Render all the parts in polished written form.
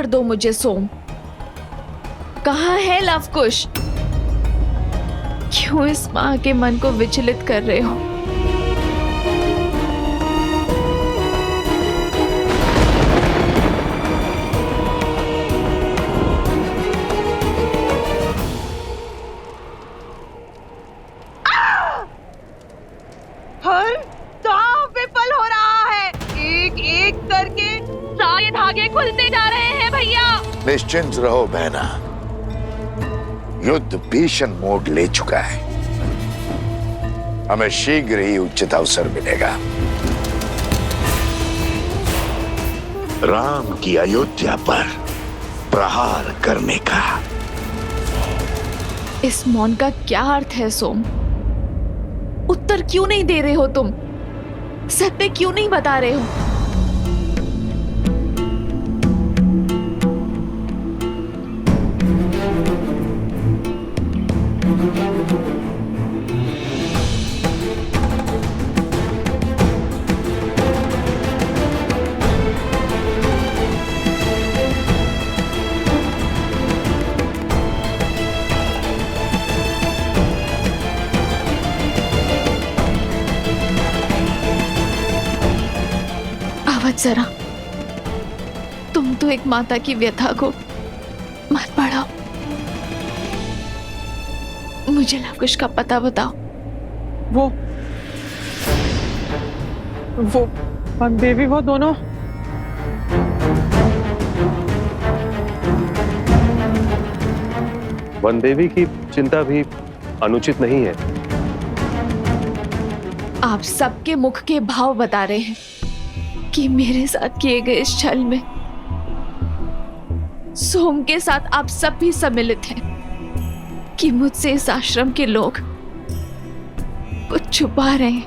उत्तर दो मुझे सोम, कहाँ है लवकुश? क्यों इस माँ के मन को विचलित कर रहे हो? हर दांव विफल हो रहा है। एक एक करके सारे धागे खुलते जा रहे हैं भैया। निश्चिंत रहो बहना, युद्ध भीषण मोड़ ले चुका है। हमें शीघ्र ही उचित अवसर मिलेगा राम की अयोध्या पर प्रहार करने का। इस मौन का क्या अर्थ है सोम? उत्तर क्यों नहीं दे रहे हो तुम? सत्य क्यों नहीं बता रहे हो? जरा तुम तो एक माता की व्यथा को मत बढ़ाओ। मुझे लवकुश का पता बताओ। वो देवी, वो दोनों वन देवी की चिंता भी अनुचित नहीं है। आप सबके मुख के भाव बता रहे हैं कि मेरे साथ किए गए इस छल में सोम के साथ आप सब भी सम्मिलित हैं, कि मुझसे इस आश्रम के लोग कुछ छुपा रहे हैं।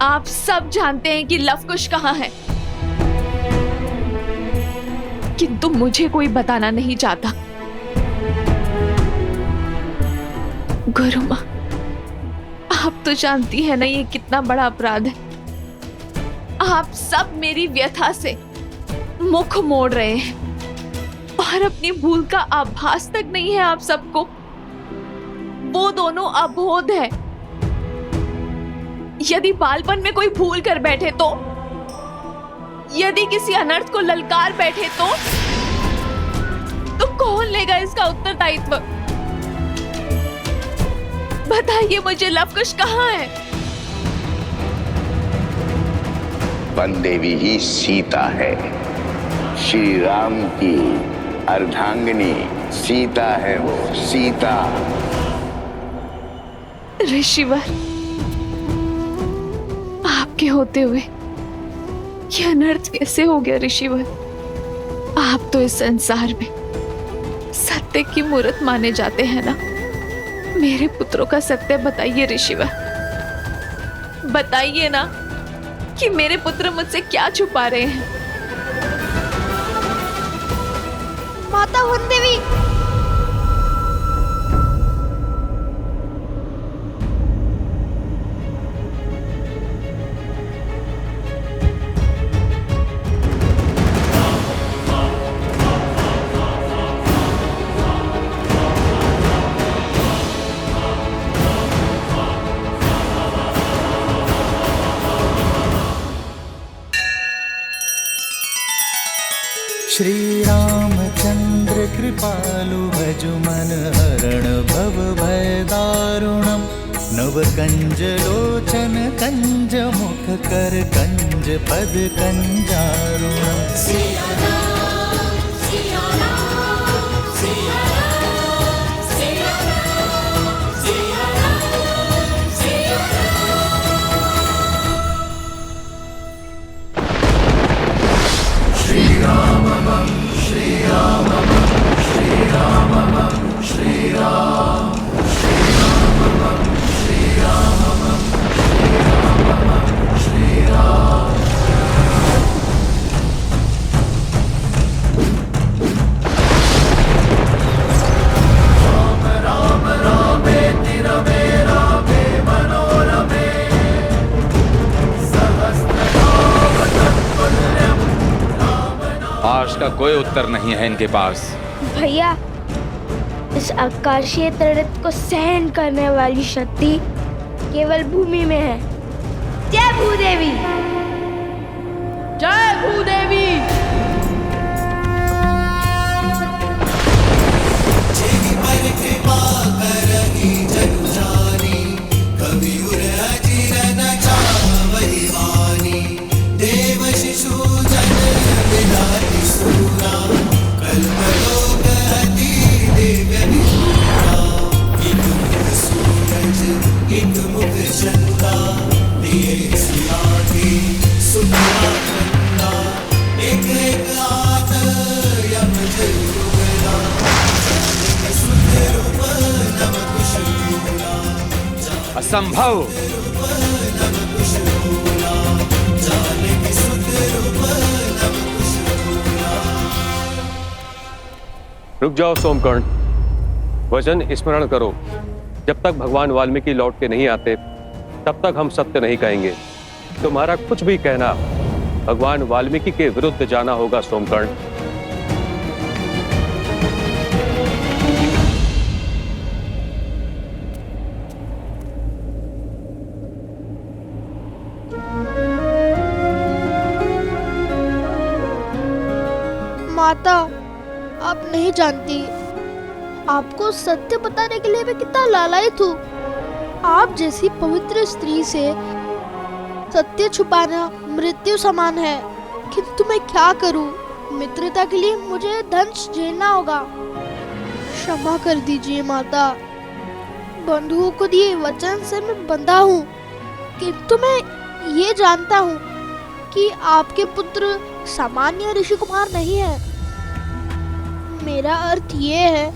आप सब जानते हैं कि लवकुश कहाँ है, किंतु मुझे कोई बताना नहीं चाहता। गुरु माँ, आप तो जानती है ना ये कितना बड़ा अपराध है। आप सब मेरी व्यथा से मुख मोड़ रहे हैं और अपनी भूल का आभास तक नहीं है आप सबको। वो दोनों अबोध है। यदि बालपन में कोई भूल कर बैठे तो, यदि किसी अनर्थ को ललकार बैठे तो कौन लेगा इसका उत्तरदायित्व? बताइए मुझे, लवकुश कहाँ है? वन देवी ही सीता है, श्री राम की अर्धांगिनी सीता है वो, सीता। ऋषिवर, आपके होते हुए यह अनर्थ कैसे हो गया ऋषिवर? आप तो इस संसार में सत्य की मूर्त माने जाते हैं ना। मेरे पुत्रों का सत्य बताइए ऋषिवर, बताइए ना कि मेरे पुत्र मुझसे क्या छुपा रहे हैं। माता वन देवी, श्री रामचंद्र कृपालु भजु मन हरण भव भय दारुणम। नव कंज लोचन कंज मुख कर कंज पद कंजारुणम। का कोई उत्तर नहीं है इनके पास। भैया, इस आकाशीय तड़प को सहन करने वाली शक्ति केवल भूमि में है। जय भूदेवी। जय भूदेवी। असंभव। रुक जाओ सोमकर्ण, वचन स्मरण करो। जब तक भगवान वाल्मीकि लौट के नहीं आते तब तक हम सत्य नहीं कहेंगे। तुम्हारा कुछ भी कहना भगवान वाल्मीकि के विरुद्ध जाना होगा सोमकर्ण। माता, आप नहीं जानती, आपको सत्य बताने के लिए मैं कितना लालायित हूँ। आप जैसी पवित्र स्त्री से सत्य छुपाना मृत्यु समान है। किंतु मैं क्या करूँ? मित्रता के लिए मुझे दंश झेलना होगा। क्षमा कर दीजिए माता। बंधुओं को दिए वचन से मैं बंधा हूँ, किंतु मैं ये जानता हूँ कि आपके पुत्र सामान्य ऋषि कुमार नहीं है। मेरा अर्थ ये है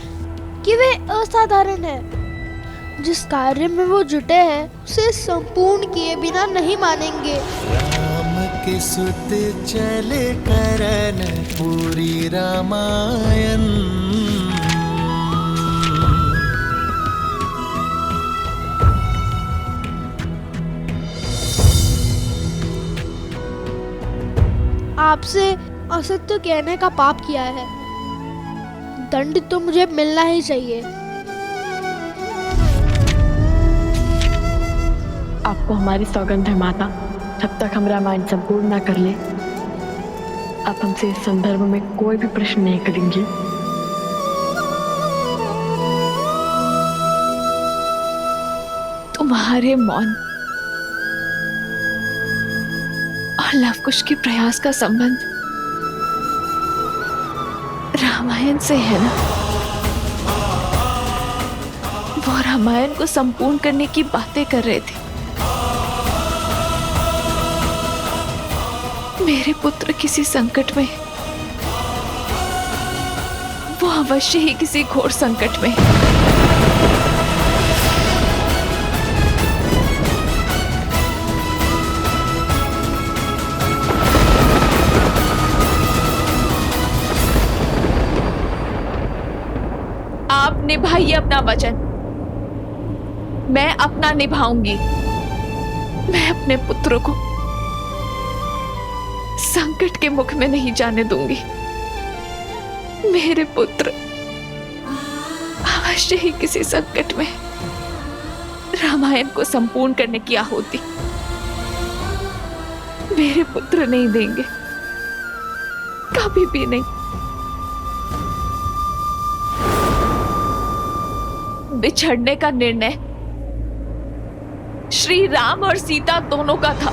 कि वे असाधारण है। जिस कार्य में वो जुटे हैं उसे संपूर्ण किए बिना नहीं मानेंगे। राम के सुत चले करन पूरी रामायण। आपसे असत्य कहने का पाप किया है, दंड तो मुझे मिलना ही चाहिए। आपको हमारी सौगंध है माता, जब तक हम रामायण संपूर्ण ना कर ले आप हमसे इस संदर्भ में कोई भी प्रश्न नहीं करेंगे। तुम्हारे मौन और लवकुश के प्रयास का संबंध रामायण से है ना? वो रामायण को संपूर्ण करने की बातें कर रहे थे। मेरे पुत्र किसी संकट में, वो अवश्य ही किसी घोर संकट में। आप निभाइए अपना वचन, मैं अपना निभाऊंगी। मैं अपने पुत्र को संकट के मुख में नहीं जाने दूंगी। मेरे पुत्र अवश्य ही किसी संकट में रामायण को संपूर्ण करने की आहुति मेरे पुत्र नहीं देंगे, कभी भी नहीं। बिछड़ने का निर्णय श्री राम और सीता दोनों का था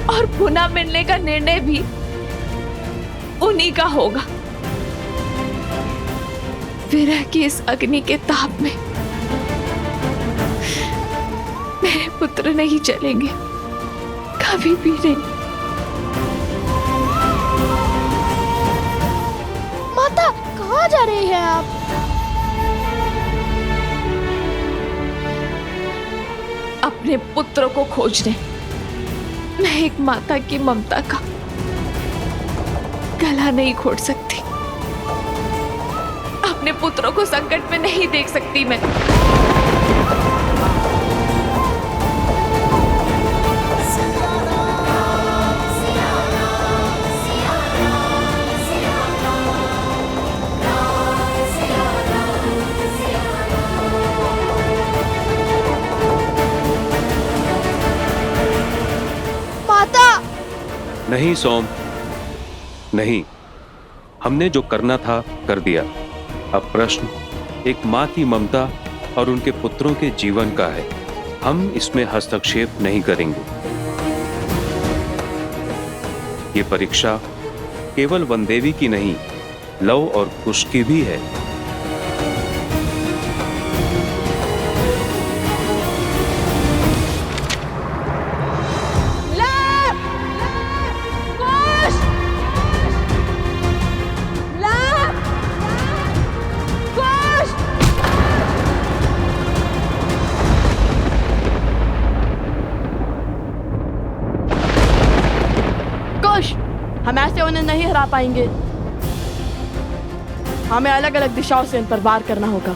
और पुनः मिलने का निर्णय भी उन्हीं का होगा। विरह की इस अग्नि के ताप में मेरे पुत्र नहीं चलेंगे, कभी भी नहीं। माता, कहाँ जा रही हैं आप? अपने पुत्र को खोजने। मैं एक माता की ममता का गला नहीं घोट सकती। अपने पुत्रों को संकट में नहीं देख सकती मैं। नहीं सोम, नहीं। हमने जो करना था कर दिया। अब प्रश्न एक माँ की ममता और उनके पुत्रों के जीवन का है। हम इसमें हस्तक्षेप नहीं करेंगे। ये परीक्षा केवल वनदेवी की नहीं, लव और कुश की भी है। हम ऐसे उन्हें नहीं हरा पाएंगे। हमें अलग अलग दिशाओं से इन पर वार करना होगा।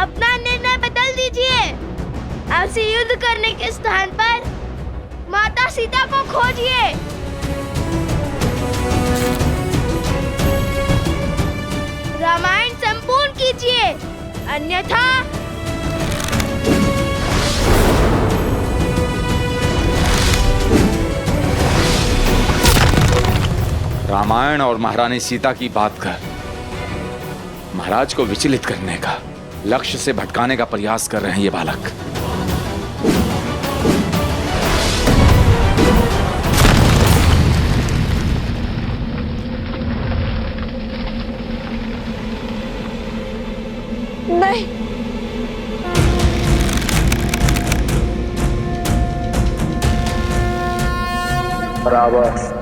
अपना निर्णय बदल दीजिए। ऐसे युद्ध करने के स्थान पर माता सीता को खोजिए। रामायण संपूर्ण कीजिए, अन्यथा रामायण और महारानी सीता की बात कर महाराज को विचलित करने का, लक्ष्य से भटकाने का प्रयास कर रहे हैं ये बालक। नहीं, बराबर।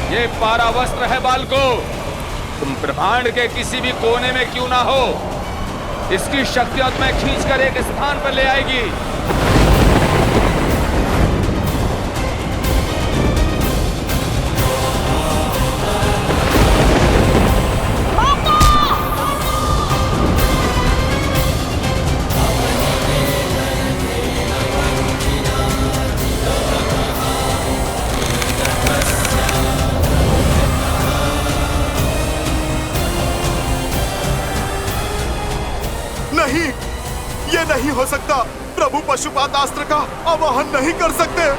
ये पारावस्त्र है बालको, तुम ब्रह्मांड के किसी भी कोने में क्यों ना हो, इसकी शक्तियां तुम्हें खींचकर एक स्थान पर ले आएगी। नहीं, ये नहीं हो सकता। प्रभु पशुपातास्त्र का आवाहन नहीं कर सकते।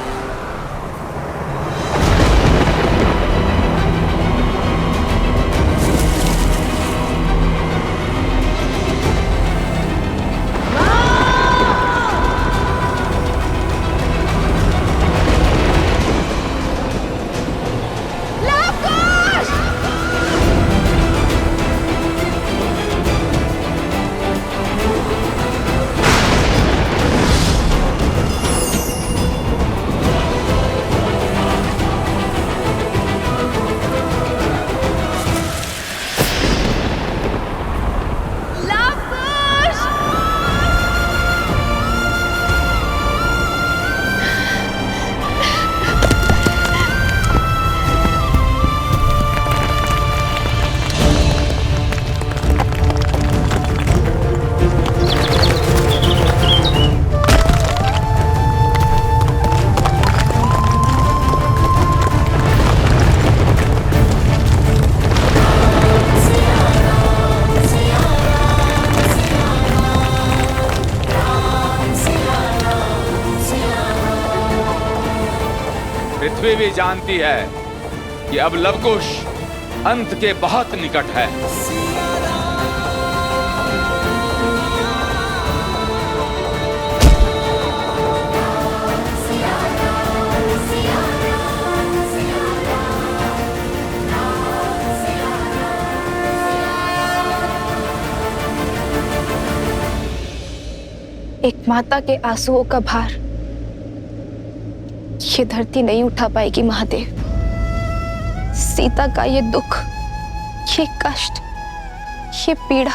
पृथ्वी भी जानती है कि अब लवकुश अंत के बहुत निकट है। एक माता के आंसुओं का भार ये धरती नहीं उठा पाएगी महादेव। सीता का ये दुख, ये कष्ट, ये पीड़ा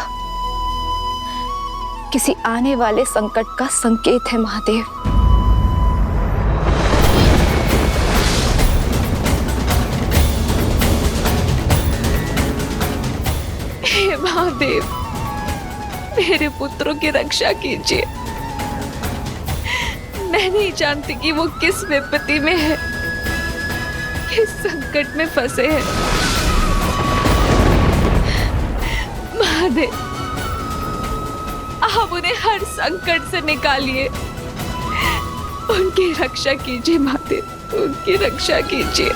किसी आने वाले संकट का संकेत है महादेव। हे महादेव, मेरे पुत्रों की रक्षा कीजिए। मैं नहीं जानती कि वो किस विपत्ति में है, किस संकट में फंसे हैं। महादेव, आप उन्हें हर संकट से निकालिए, उनकी रक्षा कीजिए महादेव, उनकी रक्षा कीजिए।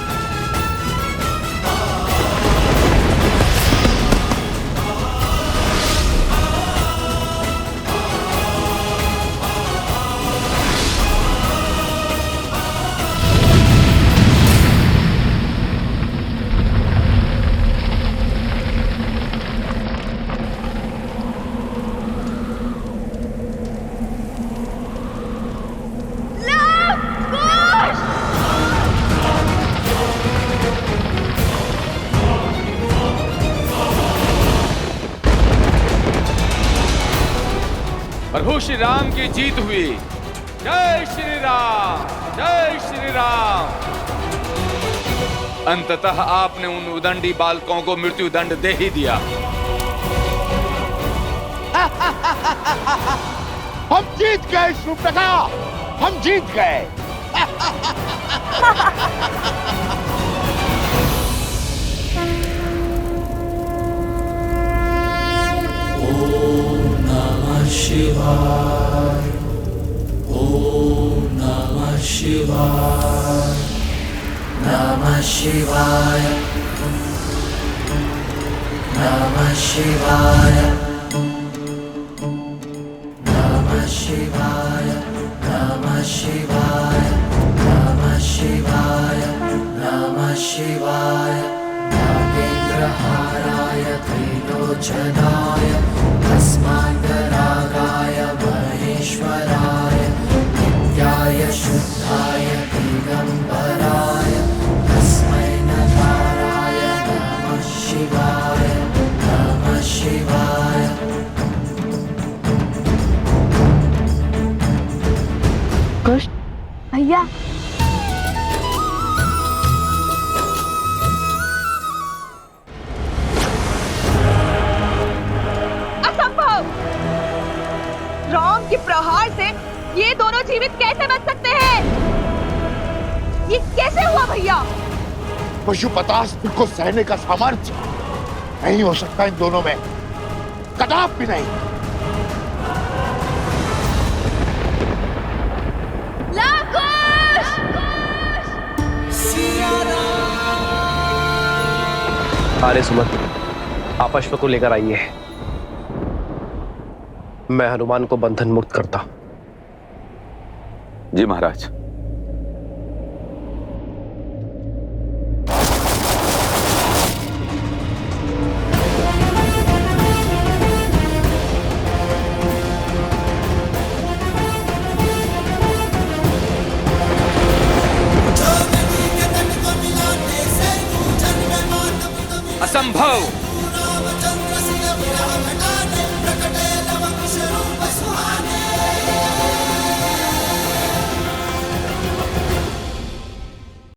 प्रभु श्री राम की जीत हुई। जय श्री राम, जय श्री राम। अंततः आपने उन उदंडी बालकों को मृत्यु दंड दे ही दिया। हम जीत गए शूर्पणखा, हम जीत गए। शिवाय, ओम नमः शिवाय, नमः शिवाय, नमः शिवाय, नमः शिवाय, नमः शिवाय, नमः शिवाय, नमः शिवाय, नागेन्द्रहाराय त्रिलोचनाय भस्मान्तरागाय महेश्वराय नित्याय शुद्धाय दिगंबराय तस्मै नकाराय नमः शिवाय, नमः शिवाय। कुश भैया, राम के प्रहार से ये दोनों जीवित कैसे बच सकते हैं? ये कैसे हुआ भैया? पशुपतास्त्र को सहने का सामर्थ्य नहीं हो सकता इन दोनों में, कदापि नहीं। अरे सुमन, आप अश्व को लेकर आइए, मैं हनुमान को बंधन मुक्त करता। जी महाराज।